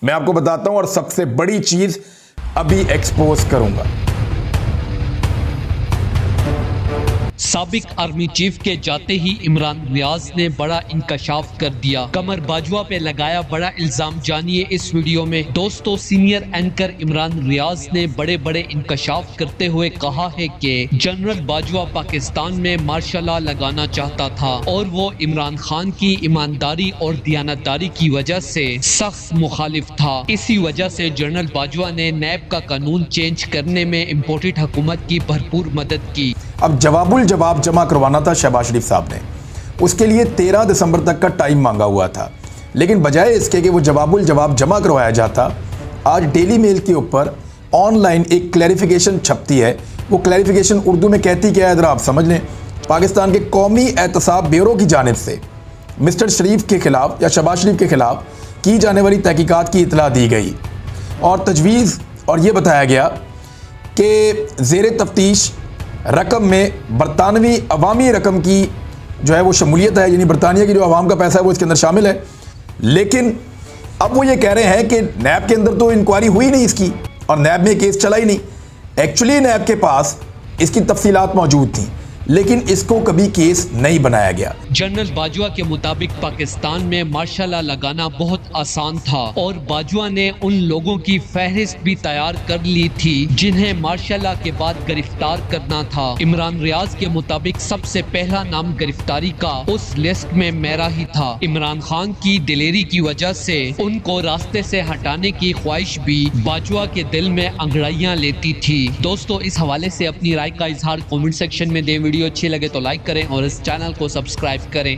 मैं आपको बताता हूं और सबसे बड़ी चीज अभी एक्सपोज करूंगा। साबिक आर्मी चीफ के जाते ही इमरान रियाज ने बड़ा इंकशाफ कर दिया। कमर बाजवा पे लगाया बड़ा इल्जाम। जानिए इस वीडियो में। दोस्तों, सीनियर एंकर इमरान रियाज ने बड़े बड़े इंकशाफ करते हुए कहा है कि जनरल बाजवा पाकिस्तान में मार्शल लॉ लगाना चाहता था और वो इमरान खान की ईमानदारी और दियानतदारी की वजह से सख्त मुखालिफ था। इसी वजह से जनरल बाजवा ने नैब का कानून चेंज करने में इम्पोर्टेड हुकूमत की भरपूर मदद की। अब जवाबुल जवाब जमा करवाना था शहबाज शरीफ साहब ने। उसके लिए 13 दिसंबर तक का टाइम मांगा हुआ था, लेकिन बजाय इसके कि वो जवाबुल जवाब जमा करवाया जाता, आज डेली मेल के ऊपर ऑनलाइन एक क्लैरिफिकेशन छपती है। वो क्लैरिफिकेशन उर्दू में कहती क्या है ज़रा आप समझ लें। पाकिस्तान के कौमी एहतसाब ब्यूरो की जानिब से मिस्टर शरीफ के खिलाफ या शहबाज शरीफ के खिलाफ की जाने वाली तहकीकात की इतला दी गई और तजवीज़ और ये बताया गया कि ज़ेर तफ्तीश रकम में बरतानवी अवामी रकम की जो है वो शमूलियत है, यानी बरतानिया की जो अवाम का पैसा है वो इसके अंदर शामिल है। लेकिन अब वो ये कह रहे हैं कि नैब के अंदर तो इंक्वायरी हुई नहीं इसकी और नैब में केस चला ही नहीं। एक्चुअली नैब के पास इसकी तफसीलात मौजूद थी, लेकिन इसको कभी केस नहीं बनाया गया। जनरल बाजवा के मुताबिक पाकिस्तान में मार्शल लॉ लगाना बहुत आसान था और बाजवा ने उन लोगों की फहरिस्त भी तैयार कर ली थी जिन्हें मार्शल लॉ के बाद गिरफ्तार करना था। इमरान रियाज के मुताबिक सबसे पहला नाम गिरफ्तारी का उस लिस्ट में मेरा ही था। इमरान खान की दिलेरी की वजह से उनको रास्ते से हटाने की ख्वाहिश भी बाजवा के दिल में अंगड़ाइयां लेती थी। दोस्तों, इस हवाले से अपनी राय का इजहार कमेंट सेक्शन में दें। वीडियो अच्छी लगे तो लाइक करें और इस चैनल को सब्सक्राइब करें।